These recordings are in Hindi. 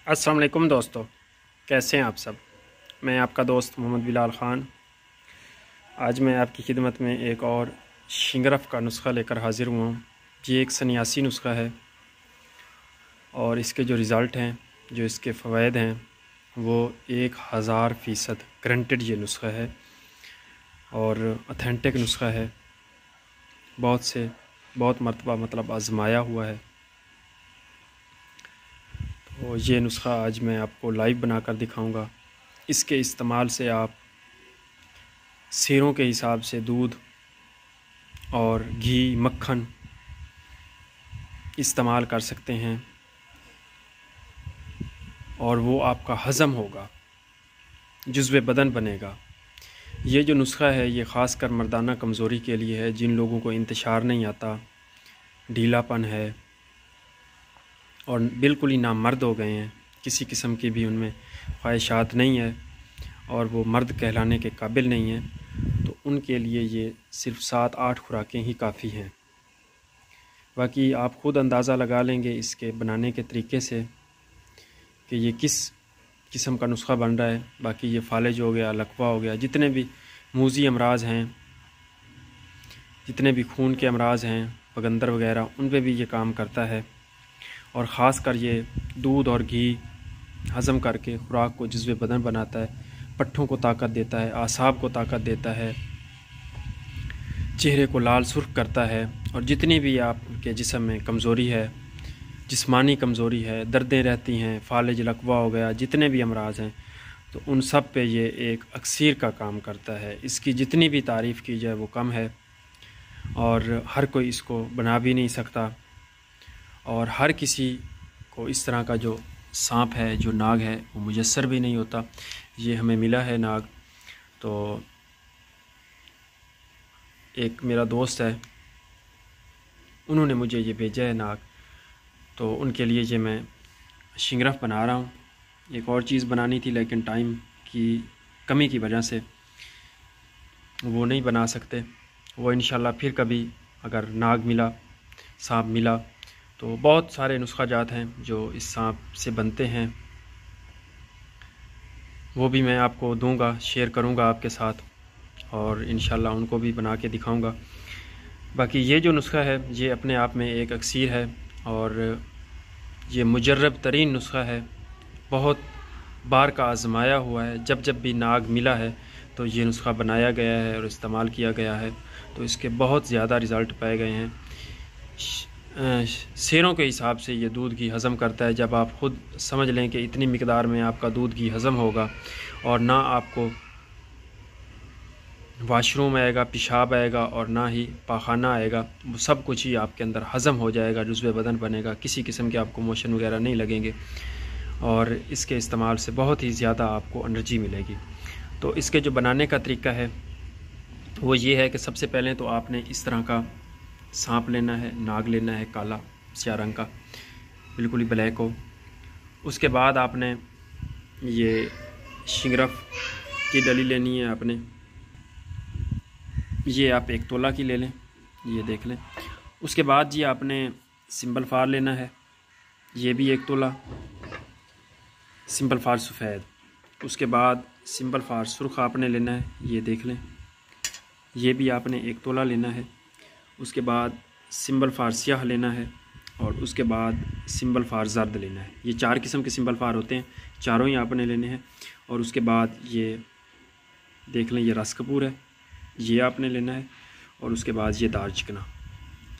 अस्सलाम वालेकुम दोस्तों, कैसे हैं आप सब। मैं आपका दोस्त मोहम्मद बिलाल ख़ान। आज मैं आपकी खिदमत में एक और शिंगरफ का नुस्ख़ा लेकर हाज़िर हुआ हूँ। ये एक सन्यासी नुस्ख़ा है और इसके जो रिज़ल्ट हैं, जो इसके फ़वाइद हैं, वो 1000% गारंटेड ये नुस्ख़ा है और ऑथेंटिक नुस्ख़ा है। बहुत मरतबा मतलब आज़माया हुआ है। तो ये नुस्ख़ा आज मैं आपको लाइव बनाकर दिखाऊंगा। इसके इस्तेमाल से आप सेरों के हिसाब से दूध और घी, मक्खन इस्तेमाल कर सकते हैं और वो आपका हज़म होगा, जुज़्व बदन बनेगा। ये जो नुस्ख़ा है ये ख़ास कर मर्दाना कमज़ोरी के लिए है। जिन लोगों को इंतशार नहीं आता, ढीलापन है और बिल्कुल ही नामर्द हो गए हैं, किसी किस्म की भी उनमें ख्वाहिशात नहीं है और वो मर्द कहलाने के काबिल नहीं है, तो उनके लिए ये सिर्फ़ 7-8 खुराकें ही काफ़ी हैं। बाकी आप ख़ुद अंदाज़ा लगा लेंगे इसके बनाने के तरीके से कि ये किस किस्म का नुस्ख़ा बन रहा है। बाकी ये फालिज हो गया, लकवा हो गया, जितने भी मूज़ी अमराज़ हैं, जितने भी खून के अमराज़ हैं, पगंदर वगैरह, उन पे भी ये काम करता है। और ख़ास कर ये दूध और घी हज़म करके खुराक को जुज़्व बदन बनाता है, पट्ठों को ताकत देता है, आसाब को ताकत देता है, चेहरे को लाल सुर्ख करता है। और जितनी भी आपके जिस्म में कमज़ोरी है, जिस्मानी कमज़ोरी है, दर्दें रहती हैं, फालिज, लकवा हो गया, जितने भी अमराज़ हैं, तो उन सब पे ये एक अक्सीर का काम करता है। इसकी जितनी भी तारीफ़ की जाए वो कम है और हर कोई इसको बना भी नहीं सकता। और हर किसी को इस तरह का जो सांप है, जो नाग है, वो मुयस्सर भी नहीं होता। ये हमें मिला है नाग। तो एक मेरा दोस्त है, उन्होंने मुझे ये भेजा है नाग, तो उनके लिए ये मैं शिंगरफ बना रहा हूँ। एक और चीज़ बनानी थी लेकिन टाइम की कमी की वजह से वो नहीं बना सकते। वो इंशाल्लाह फिर कभी अगर नाग मिला, सांप मिला, तो बहुत सारे नुस्ख़ा जात हैं जो इस सांप से बनते हैं, वो भी मैं आपको दूंगा, शेयर करूंगा आपके साथ और इंशाल्लाह उनको भी बना के दिखाऊंगा। बाकी ये जो नुस्ख़ा है ये अपने आप में एक अक्सीर है और ये मुजर्रब तरीन नुस्ख़ा है। बहुत बार का आज़माया हुआ है। जब जब भी नाग मिला है तो ये नुस्ख़ा बनाया गया है और इस्तेमाल किया गया है, तो इसके बहुत ज़्यादा रिज़ल्ट पाए गए हैं। सेरों के हिसाब से ये दूध घी हज़म करता है। जब आप ख़ुद समझ लें कि इतनी मिकदार में आपका दूध घी हज़म होगा और ना आपको वाशरूम आएगा, पेशाब आएगा और ना ही पाखाना आएगा, वो सब कुछ ही आपके अंदर हज़म हो जाएगा, जुज़्व बदन बनेगा, किसी किस्म के आपको मोशन वगैरह नहीं लगेंगे और इसके इस्तेमाल से बहुत ही ज़्यादा आपको एनर्जी मिलेगी। तो इसके जो बनाने का तरीका है वो ये है कि सबसे पहले तो आपने इस तरह का सांप लेना है, नाग लेना है, काला स्या रंग का, बिल्कुल ही ब्लैक हो। उसके बाद आपने ये शिंगरफ की डली लेनी है। आपने ये आप 1 तोला की ले लें, ये देख लें। उसके बाद जी आपने सिंपल फार लेना है, ये भी 1 तोला, सिंपल फार सफ़ेद। उसके बाद सिंपल फार सुर्ख आपने लेना है, ये देख लें, ये भी आपने 1 तोला लेना है। उसके बाद सिंबल फार स्याह लेना है और उसके बाद सिंबल फार जर्द लेना है। ये 4 किस्म के सिंबल फार होते हैं, चारों ही आपने लेने हैं। और उसके बाद ये देख लें, ये रस कपूर है, ये आपने लेना है। और उसके बाद ये दार चिकना,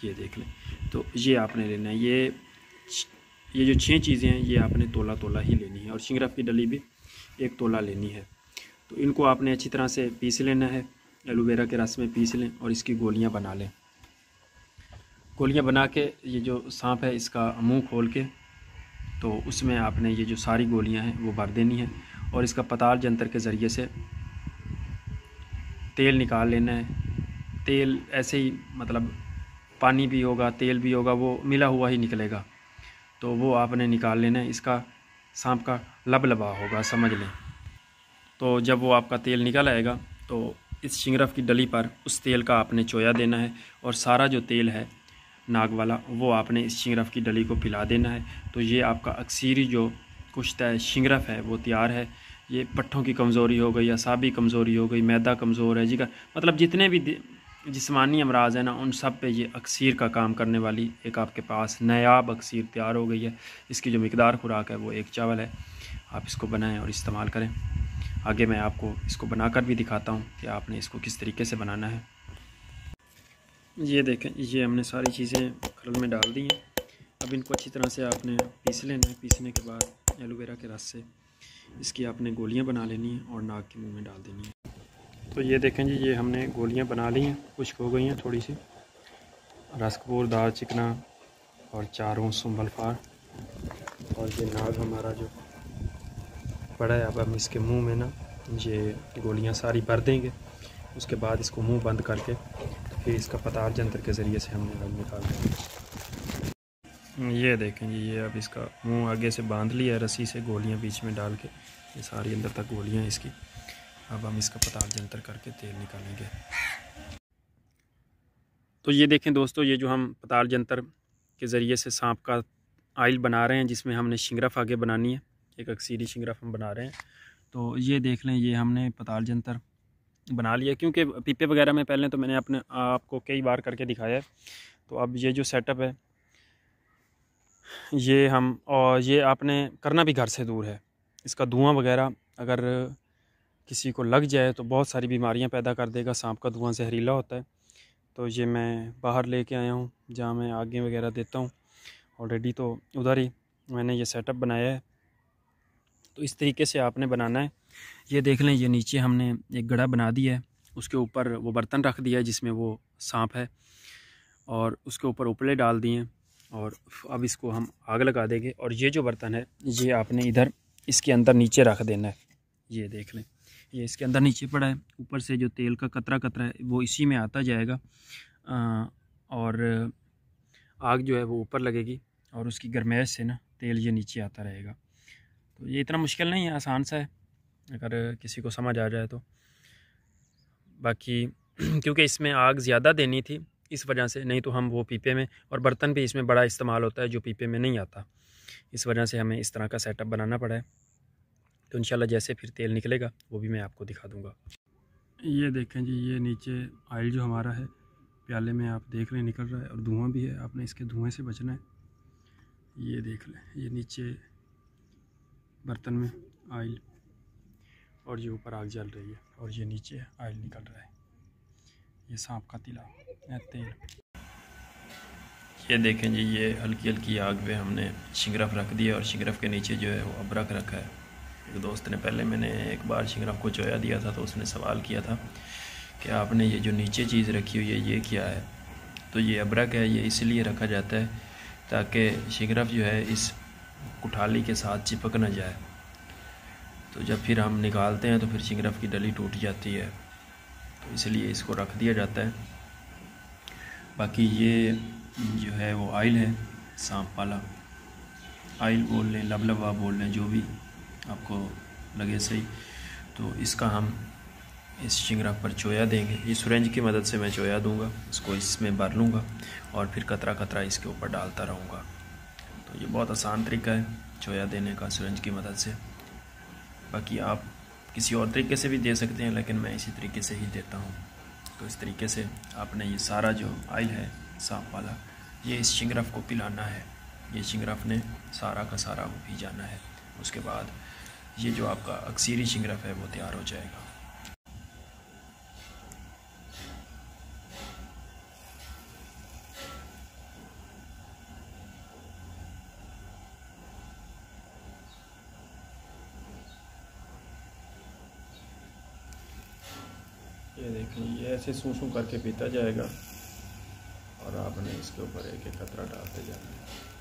ये देख लें, तो ये आपने लेना है। ये जो 6 चीज़ें हैं ये आपने तोला तोला ही लेनी है और शिंगरफ की डली भी 1 तोला लेनी है। तो इनको आपने अच्छी तरह से पीस लेना है, एलोवेरा के रस में पीस लें और इसकी गोलियां बना लें। गोलियां बना के ये जो सांप है इसका मुंह खोल के, तो उसमें आपने ये जो सारी गोलियां हैं वो भर देनी है और इसका पताल जंतर के ज़रिए से तेल निकाल लेना है। तेल ऐसे ही मतलब पानी भी होगा, तेल भी होगा, वो मिला हुआ ही निकलेगा, तो वो आपने निकाल लेना है। इसका सांप का लबलबा होगा, समझ लें। तो जब वो आपका तेल निकल आएगा तो इस शिंगरफ की डली पर उस तेल का आपने चोया देना है और सारा जो तेल है नाग वाला वो आपने इस शिंगरफ की डली को पिला देना है। तो ये आपका अक्सीरी जो पुश्त है, शिंगरफ है, वो तैयार है। ये पट्ठों की कमज़ोरी हो गई, असाबी कमज़ोरी हो गई, मैदा कमज़ोर है, जिगर, मतलब जितने भी जिस्मानी अमराज हैं ना, उन सब पे ये अक्सीर का काम करने वाली एक आपके पास नायाब अक्सीर तैयार हो गई है। इसकी जो मिकदार खुराक है वो 1 चावल है। आप इसको बनाएं और इस्तेमाल करें। आगे मैं आपको इसको बनाकर भी दिखाता हूँ कि आपने इसको किस तरीके से बनाना है। ये देखें, ये हमने सारी चीज़ें खरल में डाल दी हैं। अब इनको अच्छी तरह से आपने पीस लेना है। पीसने के बाद एलोवेरा के रस से इसकी आपने गोलियां बना लेनी है और नाक के मुंह में डाल देनी है। तो ये देखें जी, ये हमने गोलियां बना ली हैं, खुश्क हो गई हैं थोड़ी सी। रस कपूर, दाल चिकना और 4 सुंबल फार, और ये नाग हमारा जो पड़ा है। अब हम इसके मुंह में ना ये गोलियां सारी भर देंगे। उसके बाद इसको मुंह बंद करके फिर इसका पताल जंतर के ज़रिए से हमने अलग निकाल देंगे। ये देखें जी, ये अब इसका मुंह आगे से बांध लिया है रस्सी से, गोलियां बीच में डाल के, ये सारी अंदर तक गोलियां इसकी। अब हम इसका पताल जंतर करके तेल निकालेंगे। तो ये देखें दोस्तों, ये जो हम पताल जंतर के ज़रिए से सांप का आयल बना रहे हैं, जिसमें हमने शिंगरफ आगे बनानी है, एक अक्सीरी शिंगरफ हम बना रहे हैं। तो ये देख लें, ये हमने पताल जंतर बना लिया, क्योंकि पीपे वगैरह में पहले तो मैंने अपने आपको कई बार करके दिखाया है। तो अब ये जो सेटअप है ये हम, और ये आपने करना भी घर से दूर है। इसका धुआं वगैरह अगर किसी को लग जाए तो बहुत सारी बीमारियां पैदा कर देगा। सांप का धुआं जहरीला होता है। तो ये मैं बाहर लेके आया हूँ जहाँ मैं आगे वगैरह देता हूँ ऑलरेडी, तो उधर ही मैंने ये सेटअप बनाया है। तो इस तरीके से आपने बनाना है। ये देख लें, ये नीचे हमने एक गड़ा बना दिया है, उसके ऊपर वो बर्तन रख दिया है जिसमें वो सांप है, और उसके ऊपर उपले डाल दिए हैं। और अब इसको हम आग लगा देंगे। और ये जो बर्तन है ये आपने इधर इसके अंदर नीचे रख देना है। ये देख लें, ये इसके अंदर नीचे पड़ा है। ऊपर से जो तेल का कतरा कतरा है वो इसी में आता जाएगा, और आग जो है वो ऊपर लगेगी और उसकी गर्मैश से ना तेल ये नीचे आता रहेगा। तो ये इतना मुश्किल नहीं है, आसान सा है अगर किसी को समझ आ जाए तो। बाकी क्योंकि इसमें आग ज़्यादा देनी थी इस वजह से, नहीं तो हम वो पीपे में, और बर्तन भी इसमें बड़ा इस्तेमाल होता है जो पीपे में नहीं आता, इस वजह से हमें इस तरह का सेटअप बनाना पड़ा है। तो इंशाल्लाह जैसे फिर तेल निकलेगा वो भी मैं आपको दिखा दूँगा। ये देखें जी, ये नीचे आयल जो हमारा है प्याले में आप देख लें निकल रहा है, और धुआं भी है, आपने इसके धुएँ से बचना है। ये देख लें, ये नीचे बर्तन में आयल, और ये ऊपर आग जल रही है, और ये नीचे आयल निकल रहा है। ये सांप का तिला तेल। ये देखें जी, ये हल्की हल्की आग पे हमने शिंगरफ रख दिया, और शिंगरफ के नीचे जो है वो अबरक रखा है। एक दोस्त ने, पहले मैंने एक बार शिंगरफ को चोया दिया था तो उसने सवाल किया था कि आपने ये जो नीचे चीज़ रखी हुई है ये क्या है। तो ये अबरक है, ये इसलिए रखा जाता है ताकि शिंगरफ जो है इस कुठाली के साथ चिपक न जाए। तो जब फिर हम निकालते हैं तो फिर शिंगरफ की डली टूट जाती है, तो इसलिए इसको रख दिया जाता है। बाकी ये जो है वो आयल है, सांप वाला आयल बोल लें, लबलबा बोल लें, जो भी आपको लगे सही। तो इसका हम इस शिंगरफ पर चोया देंगे। ये सुरंज की मदद से मैं चोया दूंगा, इसको इसमें भर लूँगा और फिर कतरा कतरा इसके ऊपर डालता रहूँगा। तो ये बहुत आसान तरीका है चोया देने का सुरंज की मदद से। बाकी आप किसी और तरीके से भी दे सकते हैं, लेकिन मैं इसी तरीके से ही देता हूँ। तो इस तरीके से आपने ये सारा जो आयल है सांप वाला, ये इस शिंगरफ को पिलाना है। ये शिंगरफ ने सारा का सारा वो पी जाना है। उसके बाद ये जो आपका अक्सीरी शिंगरफ है वो तैयार हो जाएगा। ये देखें, ये ऐसे सूं करके पीता जाएगा, और आपने इसके ऊपर एक एक कतरा डालते जाना है।